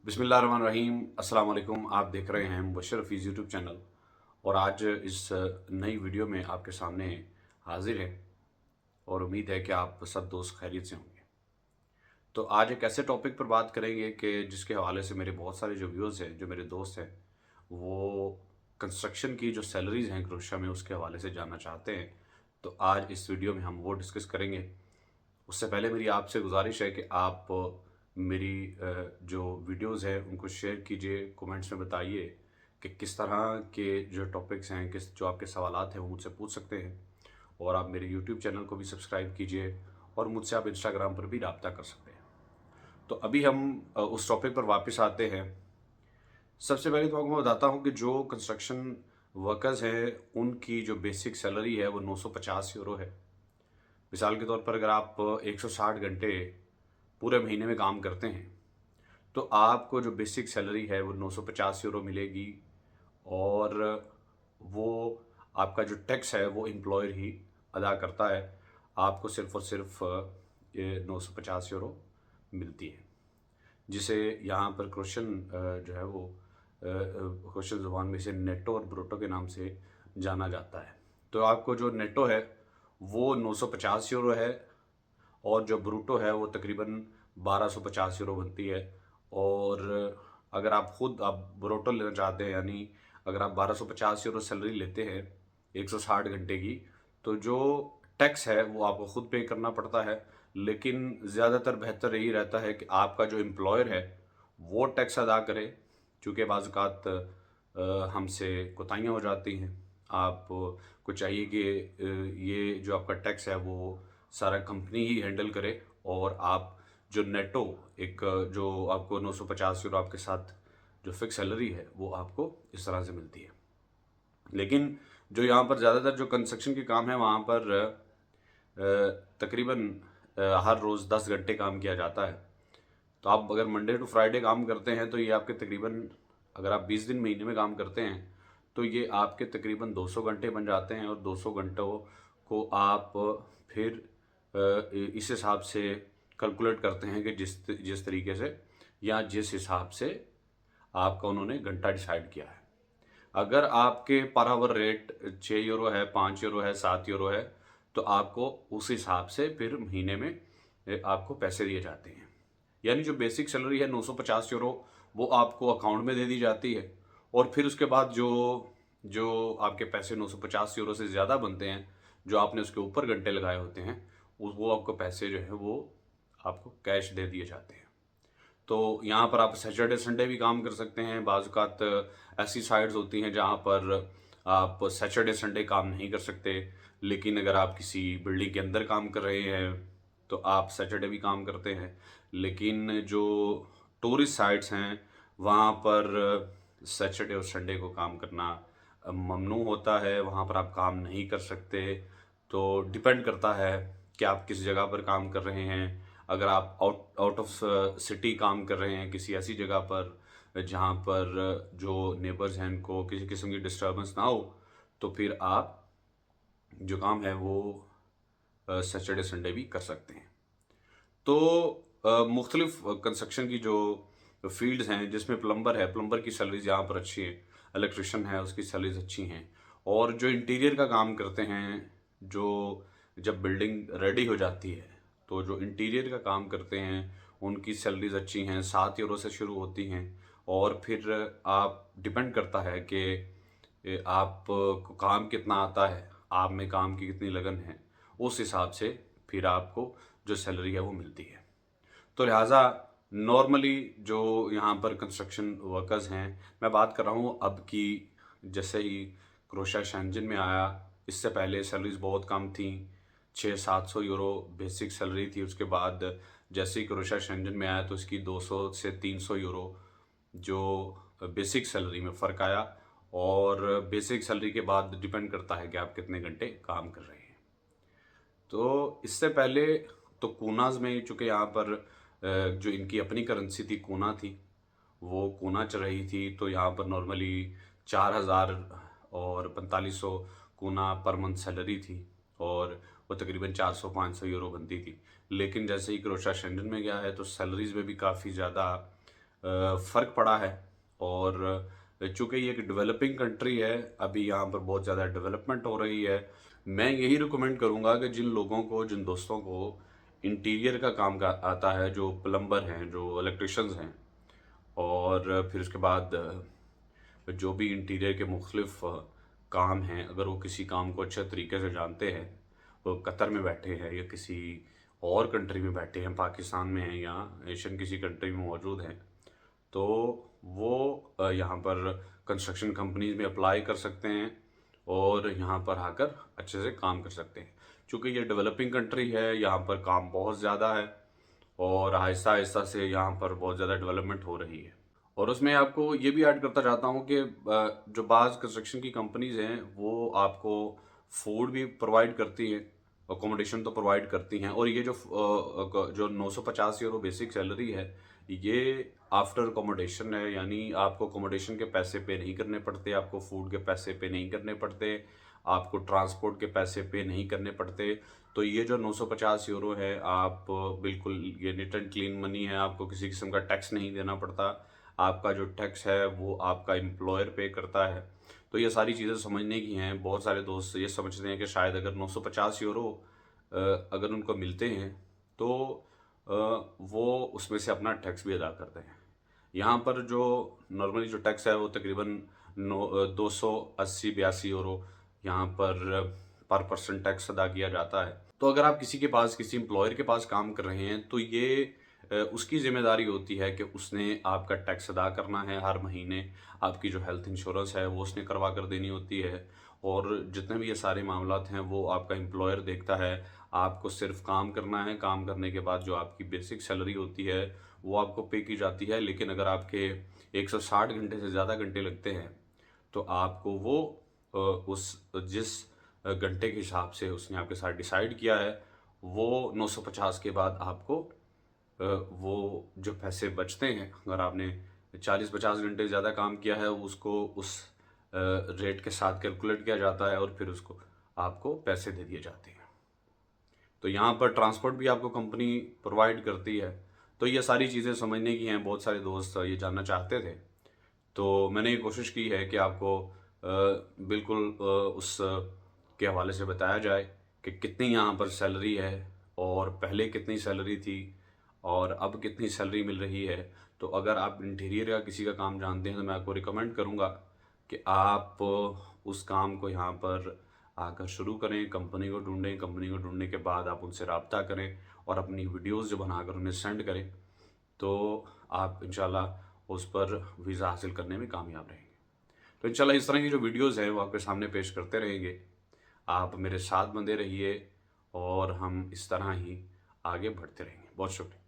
बिस्मिल्लाहिर्रहमानिर्रहीम। अस्सलाम वालेकुम। आप देख रहे हैं मुबशर हफीज़ यूट्यूब चैनल और आज इस नई वीडियो में आपके सामने हाजिर है और उम्मीद है कि आप सब दोस्त खैरियत से होंगे। तो आज एक ऐसे टॉपिक पर बात करेंगे कि जिसके हवाले से मेरे बहुत सारे जो व्यूअर्स हैं, जो मेरे दोस्त हैं, वो कंस्ट्रक्शन की जो सैलरीज़ हैं क्रोशिया में उसके हवाले से जानना चाहते हैं। तो आज इस वीडियो में हम वो डिस्कस करेंगे। उससे पहले मेरी आपसे गुजारिश है कि आप मेरी जो वीडियोस हैं उनको शेयर कीजिए, कमेंट्स में बताइए कि किस तरह के जो टॉपिक्स हैं, किस जो आपके सवालात हैं वो मुझसे पूछ सकते हैं। और आप मेरे यूट्यूब चैनल को भी सब्सक्राइब कीजिए और मुझसे आप इंस्टाग्राम पर भी रब्ता कर सकते हैं। तो अभी हम उस टॉपिक पर वापस आते हैं। सबसे पहले तो आपको मैं बताता हूँ कि जो कंस्ट्रक्शन वर्कर्स हैं उनकी जो बेसिक सैलरी है वो 950 यूरो है। मिसाल के तौर पर अगर आप 160 घंटे पूरे महीने में काम करते हैं तो आपको जो बेसिक सैलरी है वो 950 यूरो मिलेगी। और वो आपका जो टैक्स है वो एम्प्लॉयर ही अदा करता है। आपको सिर्फ़ और सिर्फ ये 950 यूरो मिलती है, जिसे यहाँ पर क्रोशियन जो है वो क्रोशियन ज़ुबान में इसे नेटो और ब्रूटो के नाम से जाना जाता है। तो आपको जो नेटो है वो 950 यूरो है और जो ब्रूटो है वो तकरीबन 1250 यूरो बनती है। और अगर आप खुद आप ब्रूटो लेना चाहते हैं, यानी अगर आप 1250 यूरो सैलरी लेते हैं 160 घंटे की, तो जो टैक्स है वो आपको खुद पे करना पड़ता है। लेकिन ज़्यादातर बेहतर यही रहता है कि आपका जो एम्प्लॉयर है वो टैक्स अदा करे, क्योंकि बाज़ औक़ात हमसे कोताहियाँ हो जाती हैं। आपको चाहिए कि ये जो आपका टैक्स है वो सारा कंपनी ही हैंडल करे और आप जो नेटो एक जो आपको 950 यूरो आपके साथ जो फिक्स सैलरी है वो आपको इस तरह से मिलती है। लेकिन जो यहाँ पर ज़्यादातर जो कंस्ट्रक्शन के काम है वहाँ पर तकरीबन हर रोज़ 10 घंटे काम किया जाता है। तो आप अगर मंडे टू फ्राइडे काम करते हैं तो ये आपके तकरीबन, अगर आप 20 दिन महीने में काम करते हैं तो ये आपके तकरीबन 200 घंटे बन जाते हैं। और 200 घंटों को आप फिर इस हिसाब से कैलकुलेट करते हैं कि जिस जिस तरीके से या जिस हिसाब से आपका उन्होंने घंटा डिसाइड किया है। अगर आपके पर आवर रेट 6 यूरो है, 5 यूरो है, 7 यूरो है, तो आपको उस हिसाब से फिर महीने में आपको पैसे दिए जाते हैं। यानी जो बेसिक सैलरी है 950 यूरो वो आपको अकाउंट में दे दी जाती है। और फिर उसके बाद जो जो आपके पैसे 950 यूरो से ज़्यादा बनते हैं, जो आपने उसके ऊपर घंटे लगाए होते हैं, वो आपको पैसे जो है वो आपको कैश दे दिए जाते हैं। तो यहाँ पर आप सैटरडे संडे भी काम कर सकते हैं। बाज़ औक़ात ऐसी साइट्स होती हैं जहाँ पर आप सैटरडे संडे काम नहीं कर सकते, लेकिन अगर आप किसी बिल्डिंग के अंदर काम कर रहे हैं तो आप सैटरडे भी काम करते हैं। लेकिन जो टूरिस्ट साइट्स हैं वहाँ पर सैटरडे और संडे को काम करना ममनू होता है, वहाँ पर आप काम नहीं कर सकते। तो डिपेंड करता है कि आप किस जगह पर काम कर रहे हैं। अगर आप आउट आउट ऑफ सिटी काम कर रहे हैं किसी ऐसी जगह पर जहाँ पर जो नेबर्स हैं उनको किसी किस्म की डिस्टर्बेंस ना हो, तो फिर आप जो काम है वो सैटरडे संडे भी कर सकते हैं। तो मुख्तलिफ कंस्ट्रक्शन की जो फील्ड्स हैं जिसमें प्लम्बर है, प्लम्बर की सैलरीज यहाँ पर अच्छी है, इलेक्ट्रिशियन है उसकी सैलरीज अच्छी हैं। और जो इंटीरियर का काम करते हैं, जो जब बिल्डिंग रेडी हो जाती है तो जो इंटीरियर का काम करते हैं उनकी सैलरीज अच्छी हैं, 7 यूरो से शुरू होती हैं। और फिर आप डिपेंड करता है कि आप को काम कितना आता है, आप में काम की कितनी लगन है, उस हिसाब से फिर आपको जो सैलरी है वो मिलती है। तो लिहाजा नॉर्मली जो यहाँ पर कंस्ट्रक्शन वर्कर्स हैं, मैं बात कर रहा हूँ अब की, जैसे ही क्रोशिया शेंजन में आया इससे पहले सैलरीज बहुत कम थी, 600-700 यूरो बेसिक सैलरी थी। उसके बाद जैसे ही क्रोशिया शेंजन में आया तो इसकी 200 से 300 यूरो जो बेसिक सैलरी में फ़र्क आया। और बेसिक सैलरी के बाद डिपेंड करता है कि आप कितने घंटे काम कर रहे हैं। तो इससे पहले तो कूनाज में, चूँकि यहाँ पर जो इनकी अपनी करेंसी थी कूना थी, वो कूना चल रही थी, तो यहाँ पर नॉर्मली 4000 और 4500 कूना पर मंथ सैलरी थी और वो तकरीबन 400-500 यूरो बनती थी। लेकिन जैसे ही क्रोशिया शेंजन में गया है तो सैलरीज में भी काफ़ी ज़्यादा फ़र्क पड़ा है। और चूँकि ये एक डेवलपिंग कंट्री है, अभी यहाँ पर बहुत ज़्यादा डेवलपमेंट हो रही है। मैं यही रिकमेंड करूँगा कि जिन लोगों को, जिन दोस्तों को इंटीरियर का काम का आता है, जो प्लम्बर हैं, जो इलेक्ट्रिशियंस हैं, और फिर उसके बाद जो भी इंटीरियर के मुख्तलिफ काम हैं, अगर वो किसी काम को अच्छे तरीके से जानते हैं, वो कतर में बैठे हैं या किसी और कंट्री में बैठे हैं, पाकिस्तान में हैं या एशियन किसी कंट्री में मौजूद हैं, तो वो यहाँ पर कंस्ट्रक्शन कंपनीज में अप्लाई कर सकते हैं और यहाँ पर आकर अच्छे से काम कर सकते हैं। चूँकि ये डेवलपिंग कंट्री है, यहाँ पर काम बहुत ज़्यादा है और आहिस्ता आहिस्ता से यहाँ पर बहुत ज़्यादा डेवलपमेंट हो रही है। और उसमें आपको ये भी ऐड करता चाहता हूँ कि जो बाज़ कंस्ट्रक्शन की कंपनीज़ हैं वो आपको फूड भी प्रोवाइड करती हैं, अकोमोडेशन तो प्रोवाइड करती हैं, और ये जो 950 यूरो बेसिक सैलरी है, ये आफ्टर अकोमोडेशन है, यानी आपको अकोमोडेशन के पैसे पे नहीं करने पड़ते, आपको फूड के पैसे पे नहीं करने पड़ते, आपको ट्रांसपोर्ट के पैसे पे नहीं करने पड़ते। तो ये जो 950 यूरो है, आप बिल्कुल, ये नीट एंड क्लीन मनी है, आपको किसी किस्म का टैक्स नहीं देना पड़ता। आपका जो टैक्स है वो आपका एम्प्लॉयर पे करता है। तो ये सारी चीज़ें समझने की हैं। बहुत सारे दोस्त ये समझते हैं कि शायद अगर 950 यूरो अगर उनको मिलते हैं तो वो उसमें से अपना टैक्स भी अदा करते हैं। यहाँ पर जो नॉर्मली जो टैक्स है वो तकरीबन 280-82 यूरो यहाँ पर पर्सन टैक्स अदा किया जाता है। तो अगर आप किसी के पास, किसी एम्प्लॉयर के पास काम कर रहे हैं, तो ये उसकी ज़िम्मेदारी होती है कि उसने आपका टैक्स अदा करना है हर महीने। आपकी जो हेल्थ इंश्योरेंस है वो उसने करवा कर देनी होती है, और जितने भी ये सारे मामलात हैं वो आपका एम्प्लॉयर देखता है। आपको सिर्फ काम करना है, काम करने के बाद जो आपकी बेसिक सैलरी होती है वो आपको पे की जाती है। लेकिन अगर आपके 160 घंटे से ज़्यादा घंटे लगते हैं तो आपको वो उस जिस घंटे के हिसाब से उसने आपके साथ डिसाइड किया है, वो 950 के बाद आपको वो जो पैसे बचते हैं, अगर आपने 40-50 घंटे ज़्यादा काम किया है, उसको उस रेट के साथ कैलकुलेट किया जाता है और फिर उसको आपको पैसे दे दिए जाते हैं। तो यहाँ पर ट्रांसपोर्ट भी आपको कंपनी प्रोवाइड करती है। तो ये सारी चीज़ें समझने की हैं। बहुत सारे दोस्त ये जानना चाहते थे, तो मैंने ये कोशिश की है कि आपको बिल्कुल उस के हवाले से बताया जाए कि कितनी यहाँ पर सैलरी है और पहले कितनी सैलरी थी और अब कितनी सैलरी मिल रही है। तो अगर आप इंटीरियर या किसी का काम जानते हैं तो मैं आपको रिकमेंड करूँगा कि आप उस काम को यहाँ पर आकर शुरू करें, कंपनी को ढूंढें। कंपनी को ढूंढने के बाद आप उनसे रब्ता करें और अपनी वीडियोस जो बनाकर उन्हें सेंड करें, तो आप इंशाल्लाह उस पर वीज़ा हासिल करने में कामयाब रहेंगे। तो इंशाल्लाह इस तरह की जो वीडियोस हैं वो आपके सामने पेश करते रहेंगे। आप मेरे साथ बंधे रहिए और हम इस तरह ही आगे बढ़ते रहेंगे। बहुत शुक्रिया।